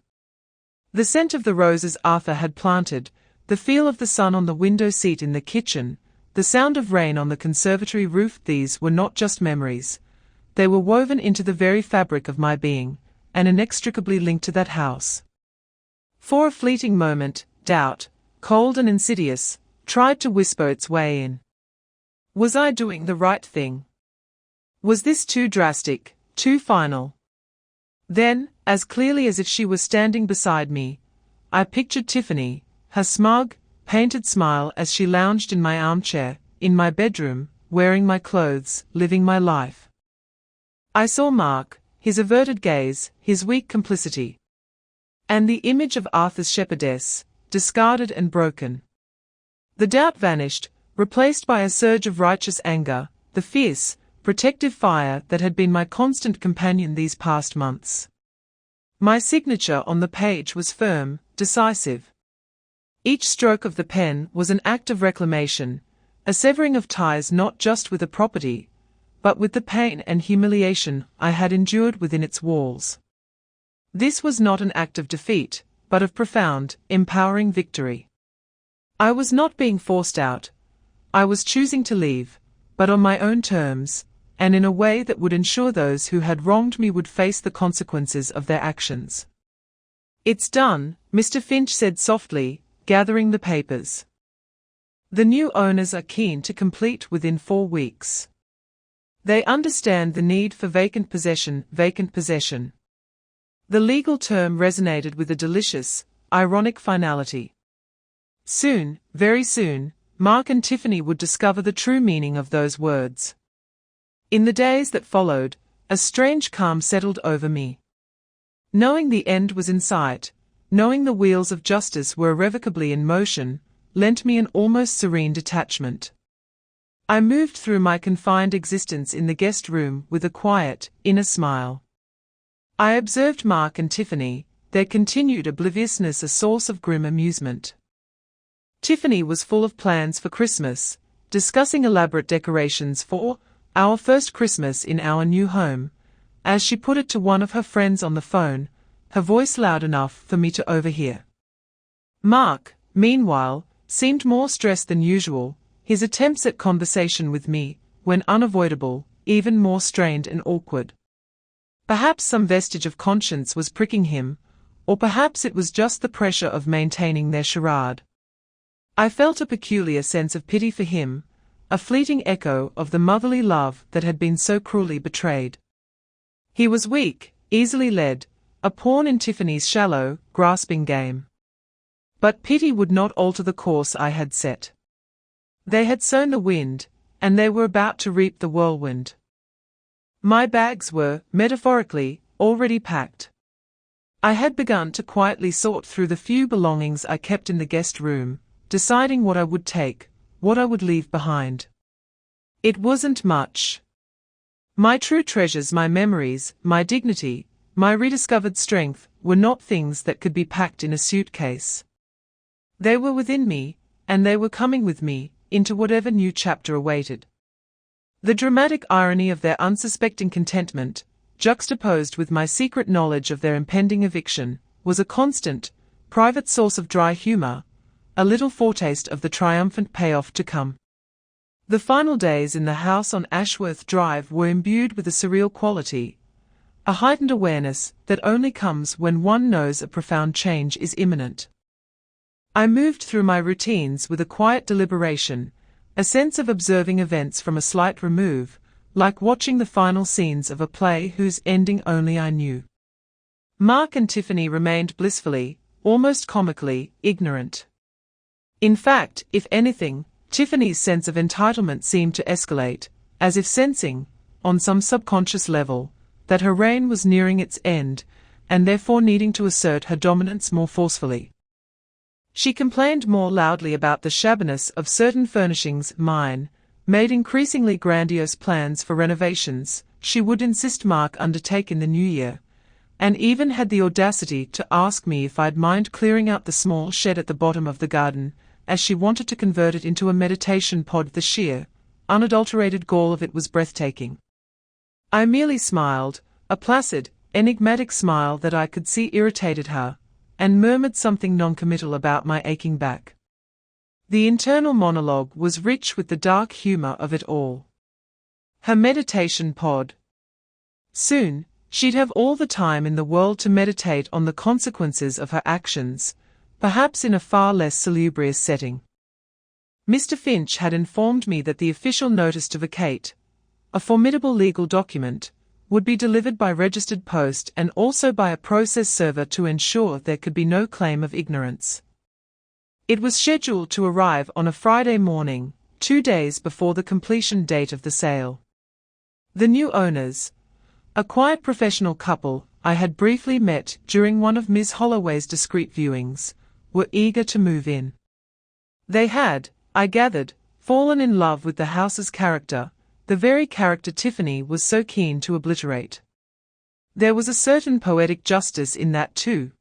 The scent of the roses Arthur had planted, the feel of the sun on the window seat in the kitchen, the sound of rain on the conservatory roof, these were not just memories. They were woven into the very fabric of my being, and inextricably linked to that house. For a fleeting moment, doubt, cold and insidious, tried to whisper its way in. Was I doing the right thing? Was this too drastic, too final? Then, as clearly as if she was standing beside me, I pictured Tiffany, her smug, painted smile as she lounged in my armchair, in my bedroom, wearing my clothes, living my life. I saw Mark, his averted gaze, his weak complicity. And the image of Arthur's shepherdess, discarded and broken. The doubt vanished, replaced by a surge of righteous anger, the fierce, protective fire that had been my constant companion these past months. My signature on the page was firm, decisive. Each stroke of the pen was an act of reclamation, a severing of ties not just with the property, but with the pain and humiliation I had endured within its walls. This was not an act of defeat, but of profound, empowering victory. I was not being forced out. I was choosing to leave, but on my own terms, and in a way that would ensure those who had wronged me would face the consequences of their actions. "It's done," Mr. Finch said softly, gathering the papers. "The new owners are keen to complete within 4 weeks. They understand the need for vacant possession. The legal term resonated with a delicious, ironic finality. Soon, very soon, Mark and Tiffany would discover the true meaning of those words. In the days that followed, a strange calm settled over me. Knowing the end was in sight, knowing the wheels of justice were irrevocably in motion, lent me an almost serene detachment. I moved through my confined existence in the guest room with a quiet, inner smile. I observed Mark and Tiffany, their continued obliviousness a source of grim amusement. Tiffany was full of plans for Christmas, discussing elaborate decorations for our first Christmas in our new home, as she put it to one of her friends on the phone, her voice loud enough for me to overhear. Mark, meanwhile, seemed more stressed than usual, his attempts at conversation with me, when unavoidable, even more strained and awkward. Perhaps some vestige of conscience was pricking him, or perhaps it was just the pressure of maintaining their charade. I felt a peculiar sense of pity for him, a fleeting echo of the motherly love that had been so cruelly betrayed. He was weak, easily led, a pawn in Tiffany's shallow, grasping game. But pity would not alter the course I had set. They had sown the wind, and they were about to reap the whirlwind. My bags were, metaphorically, already packed. I had begun to quietly sort through the few belongings I kept in the guest room, deciding what I would take, what I would leave behind. It wasn't much. My true treasures, my memories, my dignity, my rediscovered strength, were not things that could be packed in a suitcase. They were within me, and they were coming with me, into whatever new chapter awaited. The dramatic irony of their unsuspecting contentment, juxtaposed with my secret knowledge of their impending eviction, was a constant, private source of dry humor, a little foretaste of the triumphant payoff to come. The final days in the house on Ashworth Drive were imbued with a surreal quality, a heightened awareness that only comes when one knows a profound change is imminent. I moved through my routines with a quiet deliberation, a sense of observing events from a slight remove, like watching the final scenes of a play whose ending only I knew. Mark and Tiffany remained blissfully, almost comically, ignorant. In fact, if anything, Tiffany's sense of entitlement seemed to escalate, as if sensing, on some subconscious level, that her reign was nearing its end, and therefore needing to assert her dominance more forcefully. She complained more loudly about the shabbiness of certain furnishings. Mine made increasingly grandiose plans for renovations she would insist Mark undertake in the new year, and even had the audacity to ask me if I'd mind clearing out the small shed at the bottom of the garden, as she wanted to convert it into a meditation pod. The sheer, unadulterated gall of it was breathtaking. I merely smiled, a placid, enigmatic smile that I could see irritated her, and murmured something noncommittal about my aching back. The internal monologue was rich with the dark humor of it all. Her meditation pod. Soon, she'd have all the time in the world to meditate on the consequences of her actions, perhaps in a far less salubrious setting. Mr. Finch had informed me that the official notice to vacate, a formidable legal document, would be delivered by registered post and also by a process server to ensure there could be no claim of ignorance. It was scheduled to arrive on a Friday morning, 2 days before the completion date of the sale. The new owners, a quiet professional couple I had briefly met during one of Ms. Holloway's discreet viewings, were eager to move in. They had, I gathered, fallen in love with the house's character, the very character Tiffany was so keen to obliterate. There was a certain poetic justice in that too.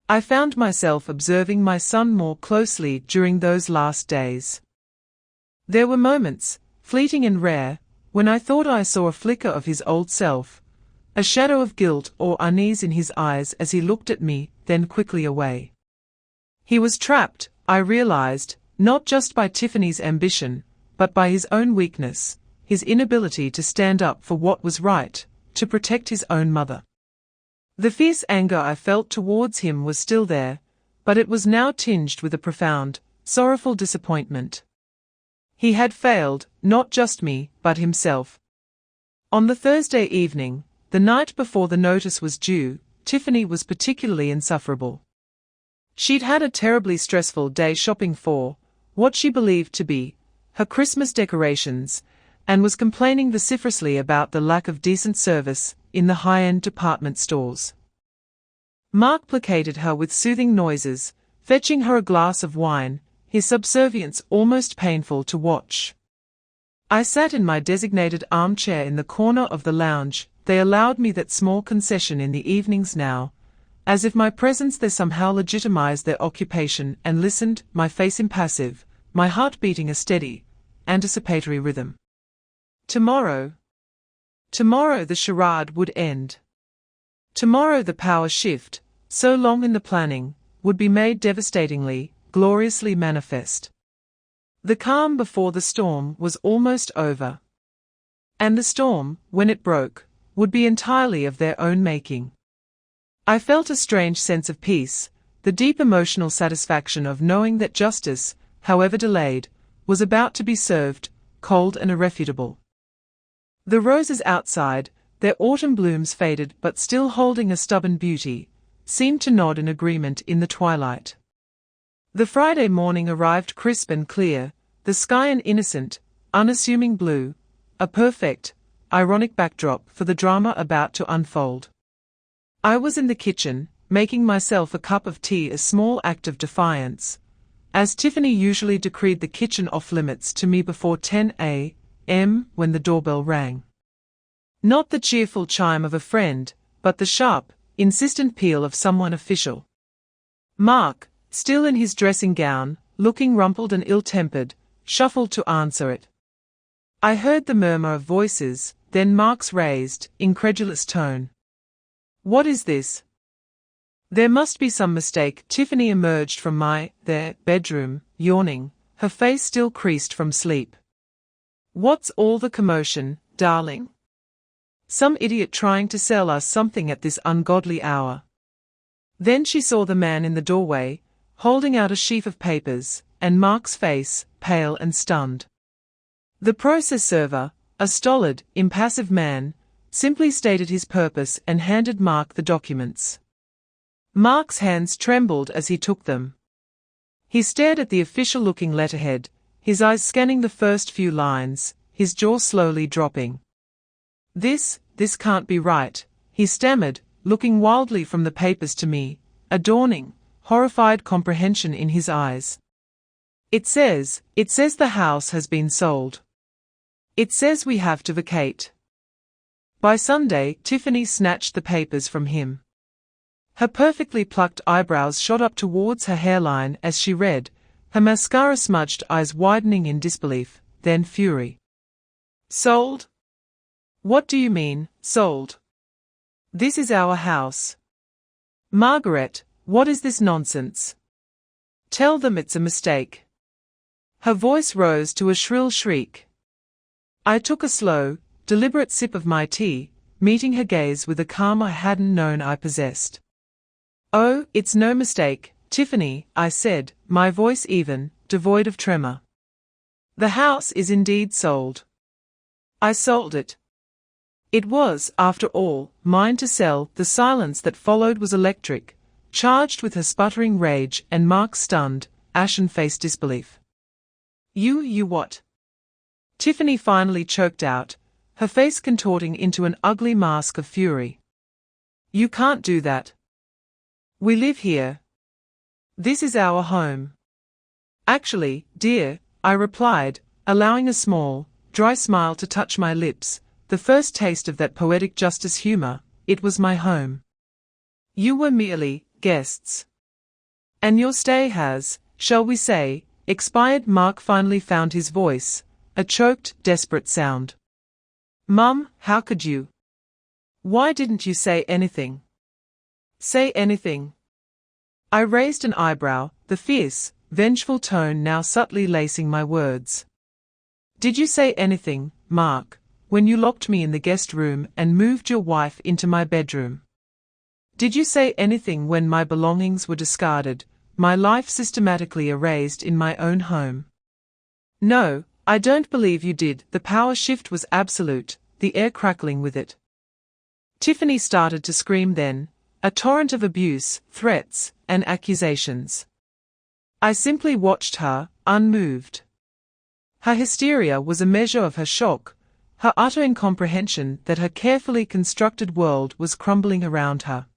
I found myself observing my son more closely during those last days. There were moments, fleeting and rare, when I thought I saw a flicker of his old self, a shadow of guilt or unease in his eyes as he looked at me, then quickly away. He was trapped, I realized, not just by Tiffany's ambition, but by his own weakness, his inability to stand up for what was right, to protect his own mother. The fierce anger I felt towards him was still there, but it was now tinged with a profound, sorrowful disappointment. He had failed, not just me, but himself. On the Thursday evening, the night before the notice was due, Tiffany was particularly insufferable. She'd had a terribly stressful day shopping for what she believed to be her Christmas decorations, and was complaining vociferously about the lack of decent service in the high-end department stores. Mark placated her with soothing noises, fetching her a glass of wine, his subservience almost painful to watch. I sat in my designated armchair in the corner of the lounge. They allowed me that small concession in the evenings now, as if my presence there somehow legitimized their occupation, and listened, my face impassive, my heart beating a steady, anticipatory rhythm. Tomorrow the charade would end. Tomorrow the power shift, so long in the planning, would be made devastatingly, gloriously manifest. The calm before the storm was almost over. And the storm, when it broke, would be entirely of their own making. I felt a strange sense of peace, the deep emotional satisfaction of knowing that justice, however delayed, was about to be served, cold and irrefutable. The roses outside, their autumn blooms faded but still holding a stubborn beauty, seemed to nod in agreement in the twilight. The Friday morning arrived crisp and clear, the sky an innocent, unassuming blue, a perfect, ironic backdrop for the drama about to unfold. I was in the kitchen, making myself a cup of tea, a small act of defiance, as Tiffany usually decreed the kitchen off-limits to me before 10 a.m. when the doorbell rang. Not the cheerful chime of a friend, but the sharp, insistent peal of someone official. Mark, still in his dressing gown, looking rumpled and ill-tempered, shuffled to answer it. I heard the murmur of voices, then Mark's raised, incredulous tone. "What is this?" There must be some mistake. Tiffany emerged from their bedroom, yawning, her face still creased from sleep. "What's all the commotion, darling? Some idiot trying to sell us something at this ungodly hour." Then she saw the man in the doorway, holding out a sheaf of papers, and Mark's face, pale and stunned. The process server, a stolid, impassive man, simply stated his purpose and handed Mark the documents. Mark's hands trembled as he took them. He stared at the official-looking letterhead, his eyes scanning the first few lines, his jaw slowly dropping. This can't be right," he stammered, looking wildly from the papers to me, a dawning, horrified comprehension in his eyes. It says the house has been sold. It says we have to vacate." By Sunday, Tiffany snatched the papers from him. Her perfectly plucked eyebrows shot up towards her hairline as she read, her mascara-smudged eyes widening in disbelief, then fury. Sold? What do you mean, sold? This is our house. Margaret, what is this nonsense? Tell them it's a mistake. Her voice rose to a shrill shriek. I took a slow, deliberate sip of my tea, meeting her gaze with a calm I hadn't known I possessed. Oh, it's no mistake, Tiffany, I said, my voice even, devoid of tremor. The house is indeed sold. I sold it. It was, after all, mine to sell. The silence that followed was electric, charged with her sputtering rage and Mark's stunned, ashen-faced disbelief. You what? Tiffany finally choked out, her face contorting into an ugly mask of fury. You can't do that. We live here. This is our home. Actually, dear, I replied, allowing a small, dry smile to touch my lips, the first taste of that poetic justice humor. It was my home. You were merely guests. And your stay has, shall we say, expired. Mark finally found his voice, a choked, desperate sound. Mum, how could you? Why didn't you say anything? Say anything? I raised an eyebrow, the fierce, vengeful tone now subtly lacing my words. Did you say anything, Mark, when you locked me in the guest room and moved your wife into my bedroom? Did you say anything when my belongings were discarded, my life systematically erased in my own home? No, I don't believe you did. The power shift was absolute, the air crackling with it. Tiffany started to scream then, a torrent of abuse, threats, and accusations. I simply watched her, unmoved. Her hysteria was a measure of her shock, her utter incomprehension that her carefully constructed world was crumbling around her.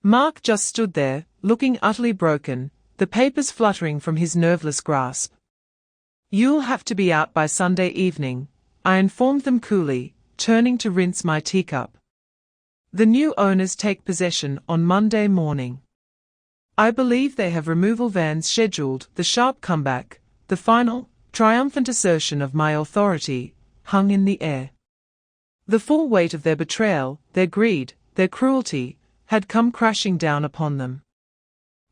Mark just stood there, looking utterly broken, the papers fluttering from his nerveless grasp. You'll have to be out by Sunday evening, I informed them coolly, turning to rinse my teacup. The new owners take possession on Monday morning. I believe they have removal vans scheduled. The sharp comeback, the final, triumphant assertion of my authority, hung in the air. The full weight of their betrayal, their greed, their cruelty, had come crashing down upon them.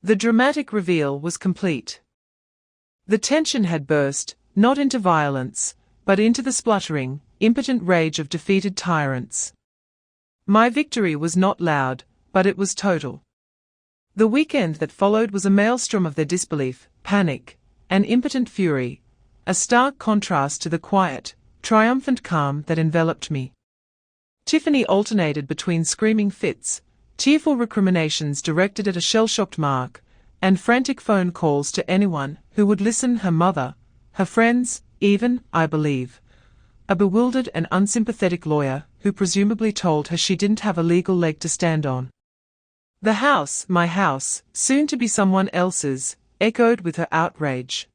The dramatic reveal was complete. The tension had burst, not into violence, but into the spluttering, impotent rage of defeated tyrants. My victory was not loud, but it was total. The weekend that followed was a maelstrom of their disbelief, panic, and impotent fury, a stark contrast to the quiet, triumphant calm that enveloped me. Tiffany alternated between screaming fits, tearful recriminations directed at a shell-shocked Mark, and frantic phone calls to anyone who would listen, her mother, her friends, even, I believe, a bewildered and unsympathetic lawyer who presumably told her she didn't have a legal leg to stand on. The house, my house, soon to be someone else's, echoed with her outrage.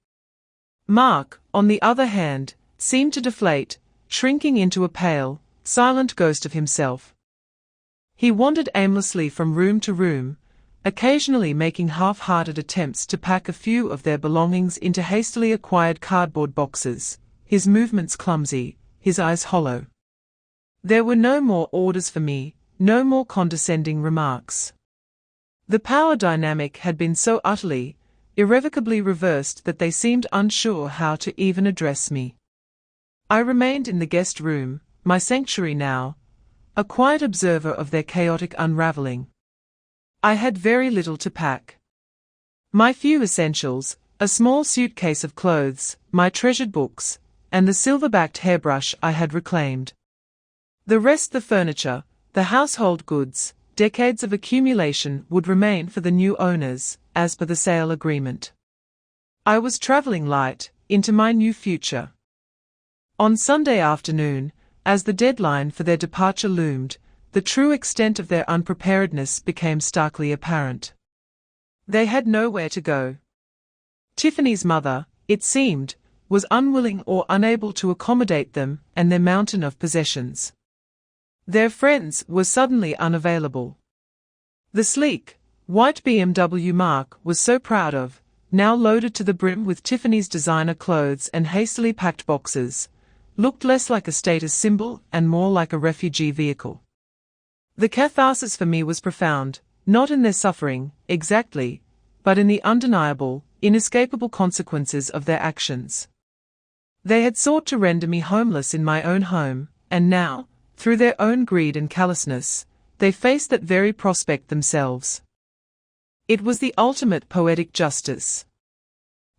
Mark, on the other hand, seemed to deflate, shrinking into a pale, silent ghost of himself. He wandered aimlessly from room to room, occasionally making half-hearted attempts to pack a few of their belongings into hastily acquired cardboard boxes, his movements clumsy, his eyes hollow. There were no more orders for me, no more condescending remarks. The power dynamic had been so utterly, irrevocably reversed that they seemed unsure how to even address me. I remained in the guest room, my sanctuary now, a quiet observer of their chaotic unraveling. I had very little to pack. My few essentials, a small suitcase of clothes, my treasured books, and the silver-backed hairbrush I had reclaimed. The rest, the furniture, the household goods, decades of accumulation, would remain for the new owners, as per the sale agreement. I was traveling light, into my new future. On Sunday afternoon, as the deadline for their departure loomed, the true extent of their unpreparedness became starkly apparent. They had nowhere to go. Tiffany's mother, it seemed, was unwilling or unable to accommodate them and their mountain of possessions. Their friends were suddenly unavailable. The sleek, white BMW Mark was so proud of, now loaded to the brim with Tiffany's designer clothes and hastily packed boxes, looked less like a status symbol and more like a refugee vehicle. The catharsis for me was profound, not in their suffering, exactly, but in the undeniable, inescapable consequences of their actions. They had sought to render me homeless in my own home, and now, through their own greed and callousness, they faced that very prospect themselves. It was the ultimate poetic justice.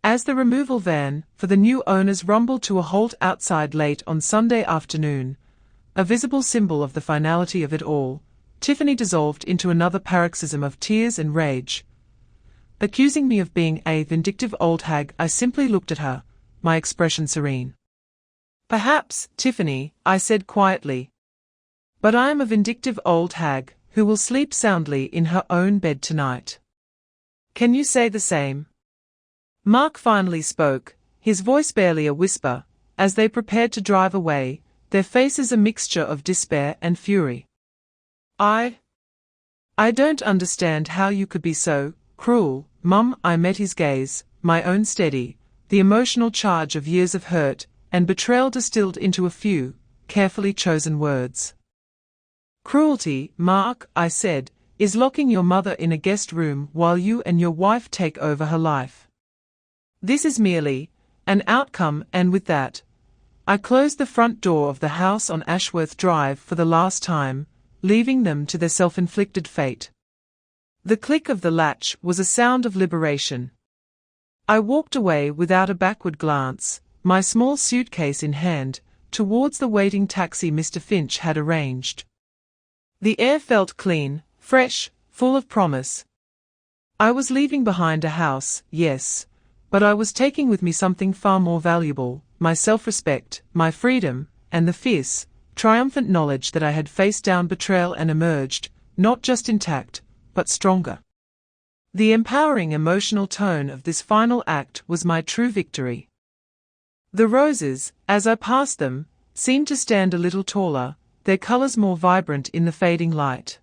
As the removal van for the new owners rumbled to a halt outside late on Sunday afternoon, a visible symbol of the finality of it all, Tiffany dissolved into another paroxysm of tears and rage. Accusing me of being a vindictive old hag, I simply looked at her, my expression serene. "Perhaps, Tiffany," I said quietly. "But I am a vindictive old hag, who will sleep soundly in her own bed tonight. Can you say the same?" Mark finally spoke, his voice barely a whisper, as they prepared to drive away, their faces a mixture of despair and fury. I don't understand how you could be so cruel, Mum." I met his gaze, my own steady, the emotional charge of years of hurt and betrayal distilled into a few, carefully chosen words. "Cruelty, Mark," I said, "is locking your mother in a guest room while you and your wife take over her life. This is merely an outcome, and with that, I closed the front door of the house on Ashworth Drive for the last time, leaving them to their self-inflicted fate." The click of the latch was a sound of liberation. I walked away without a backward glance, my small suitcase in hand, towards the waiting taxi Mr. Finch had arranged. The air felt clean, fresh, full of promise. I was leaving behind a house, yes, but I was taking with me something far more valuable, my self-respect, my freedom, and the fierce, triumphant knowledge that I had faced down betrayal and emerged, not just intact, but stronger. The empowering emotional tone of this final act was my true victory. The roses, as I passed them, seemed to stand a little taller, their colors more vibrant in the fading light.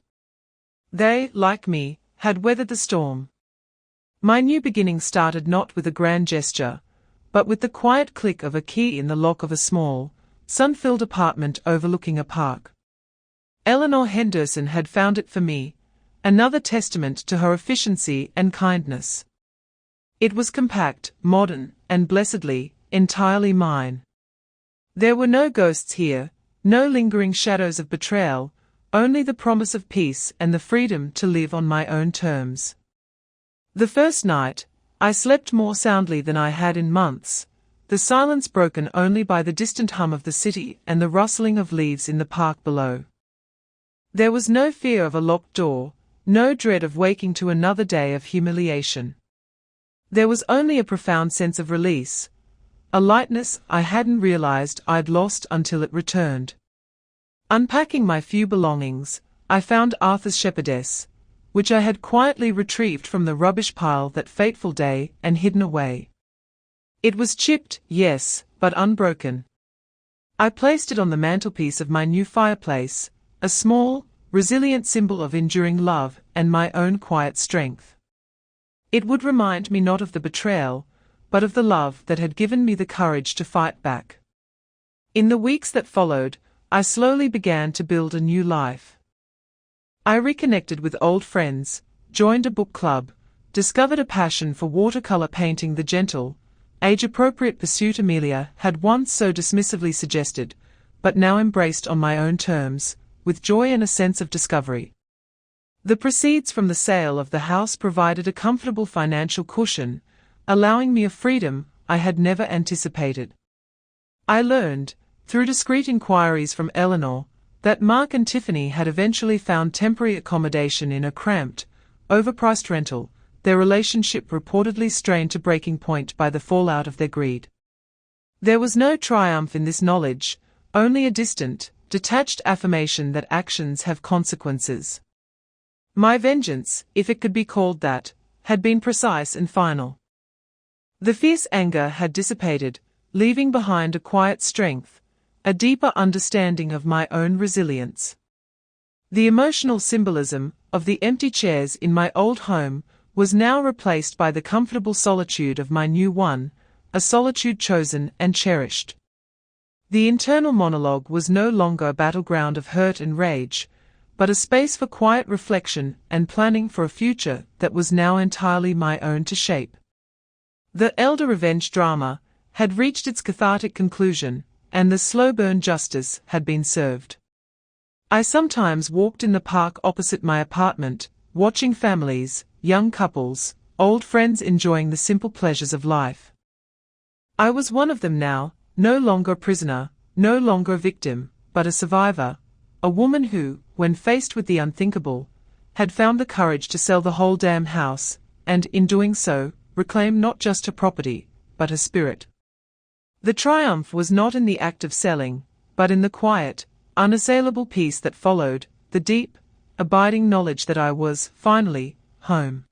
They, like me, had weathered the storm. My new beginning started not with a grand gesture, but with the quiet click of a key in the lock of a small, sun-filled apartment overlooking a park. Eleanor Henderson had found it for me, another testament to her efficiency and kindness. It was compact, modern, and blessedly, entirely mine. There were no ghosts here, no lingering shadows of betrayal, only the promise of peace and the freedom to live on my own terms. The first night, I slept more soundly than I had in months, the silence broken only by the distant hum of the city and the rustling of leaves in the park below. There was no fear of a locked door, no dread of waking to another day of humiliation. There was only a profound sense of release, a lightness I hadn't realized I'd lost until it returned. Unpacking my few belongings, I found Arthur's shepherdess, which I had quietly retrieved from the rubbish pile that fateful day and hidden away. It was chipped, yes, but unbroken. I placed it on the mantelpiece of my new fireplace, a small, resilient symbol of enduring love and my own quiet strength. It would remind me not of the betrayal, but of the love that had given me the courage to fight back. In the weeks that followed, I slowly began to build a new life. I reconnected with old friends, joined a book club, discovered a passion for watercolor painting, the gentle, age-appropriate pursuit Amelia had once so dismissively suggested, but now embraced on my own terms, with joy and a sense of discovery. The proceeds from the sale of the house provided a comfortable financial cushion, allowing me a freedom I had never anticipated. I learned, through discreet inquiries from Eleanor, that Mark and Tiffany had eventually found temporary accommodation in a cramped, overpriced rental, their relationship reportedly strained to breaking point by the fallout of their greed. There was no triumph in this knowledge, only a distant, detached affirmation that actions have consequences. My vengeance, if it could be called that, had been precise and final. The fierce anger had dissipated, leaving behind a quiet strength, a deeper understanding of my own resilience. The emotional symbolism of the empty chairs in my old home was now replaced by the comfortable solitude of my new one, a solitude chosen and cherished. The internal monologue was no longer a battleground of hurt and rage, but a space for quiet reflection and planning for a future that was now entirely my own to shape. The elder revenge drama had reached its cathartic conclusion, and the slow-burn justice had been served. I sometimes walked in the park opposite my apartment, watching families, young couples, old friends enjoying the simple pleasures of life. I was one of them now, no longer a prisoner, no longer a victim, but a survivor, a woman who, when faced with the unthinkable, had found the courage to sell the whole damn house, and, in doing so, reclaim not just her property, but her spirit. The triumph was not in the act of selling, but in the quiet, unassailable peace that followed, the deep, abiding knowledge that I was, finally, home.